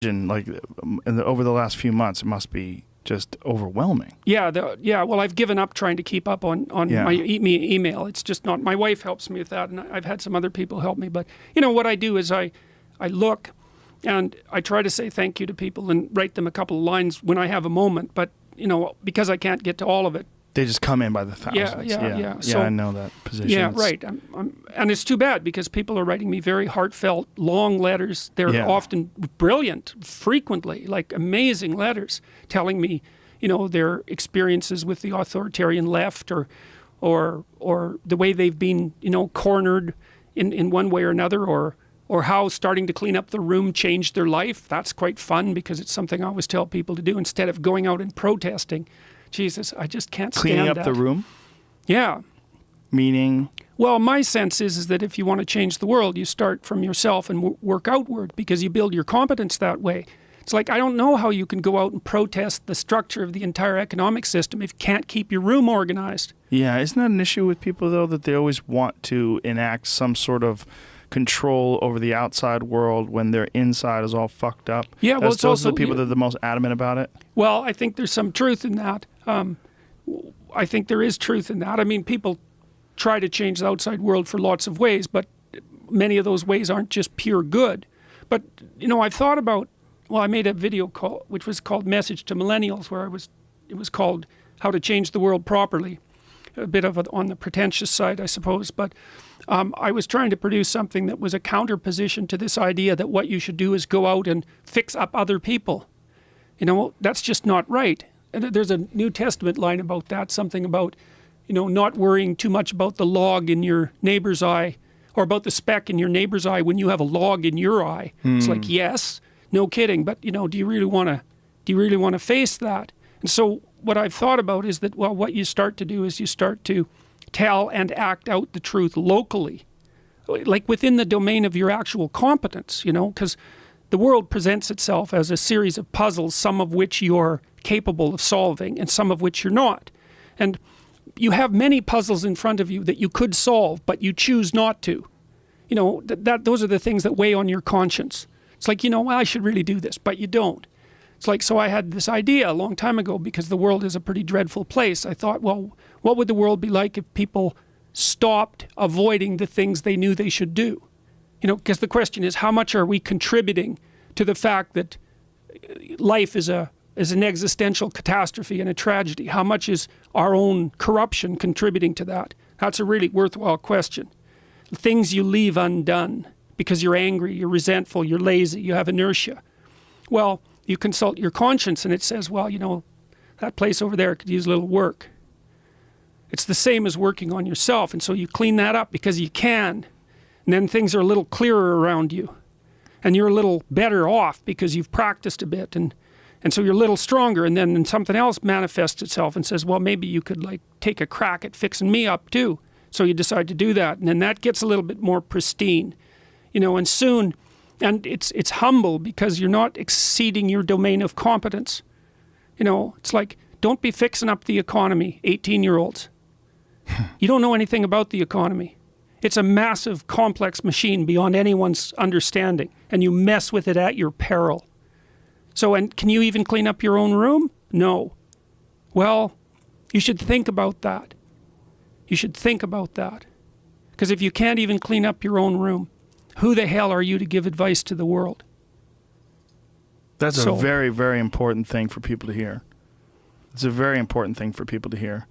like over the last few months, it must be just overwhelming. Yeah, well, I've given up trying to keep up on my email. It's just not. My wife helps me with that, and I've had some other people help me. But what I do is I look, and I try to say thank you to people and write them a couple of lines when I have a moment. But because I can't get to all of it, they just come in by the thousands. Yeah. So, I know that position. Yeah, right. And it's too bad because people are writing me very heartfelt, long letters. They're often brilliant, frequently, like amazing letters, telling me, their experiences with the authoritarian left, or the way they've been, cornered in one way or another, or how starting to clean up the room changed their life. That's quite fun because it's something I always tell people to do instead of going out and protesting. Jesus, I just can't stand cleaning up that. the room? Yeah. Meaning? Well, my sense is that if you want to change the world, you start from yourself and work outward because you build your competence that way. It's like, I don't know how you can go out and protest the structure of the entire economic system if you can't keep your room organized. Yeah, isn't that an issue with people, though, that they always want to enact some sort of control over the outside world when their inside is all fucked up? Yeah, well, it's those also are the people that are the most adamant about it? Well, I think there's some truth in that. I think there is truth in that. I mean, people try to change the outside world for lots of ways, but many of those ways aren't just pure good. But, I've thought about, I made a video call, which was called Message to Millennials, where it was called How to Change the World Properly. A bit of on the pretentious side, I suppose, but I was trying to produce something that was a counterposition to this idea that what you should do is go out and fix up other people. That's just not right. And there's a New Testament line about that, something about, not worrying too much about the log in your neighbor's eye, or about the speck in your neighbor's eye when you have a log in your eye. It's like, yes, no kidding, but do you really want to face that? And so what I've thought about is that, well, what you start to do is you start to tell and act out the truth locally, like within the domain of your actual competence, because the world presents itself as a series of puzzles, some of which you're capable of solving and some of which you're not. And you have many puzzles in front of you that you could solve, but you choose not to. Those are the things that weigh on your conscience. It's like, well, I should really do this, but you don't. It's like, so I had this idea a long time ago because the world is a pretty dreadful place. I thought, well, what would the world be like if people stopped avoiding the things they knew they should do? Because the question is, how much are we contributing to the fact that life is an existential catastrophe and a tragedy? How much is our own corruption contributing to that? That's a really worthwhile question. Things you leave undone because you're angry, you're resentful, you're lazy, you have inertia. Well, you consult your conscience and it says, well, that place over there could use a little work. It's the same as working on yourself, and so you clean that up because you can. And then things are a little clearer around you. And you're a little better off because you've practiced a bit. And so you're a little stronger, and then something else manifests itself and says, well, maybe you could take a crack at fixing me up too. So you decide to do that. And then that gets a little bit more pristine. And soon, and it's humble because you're not exceeding your domain of competence. It's like, don't be fixing up the economy, 18-year-olds. You don't know anything about the economy. It's a massive, complex machine beyond anyone's understanding, and you mess with it at your peril. So, and can you even clean up your own room? No. Well, you should think about that. You should think about that. Because if you can't even clean up your own room, who the hell are you to give advice to the world? That's a very, very important thing for people to hear. It's a very important thing for people to hear.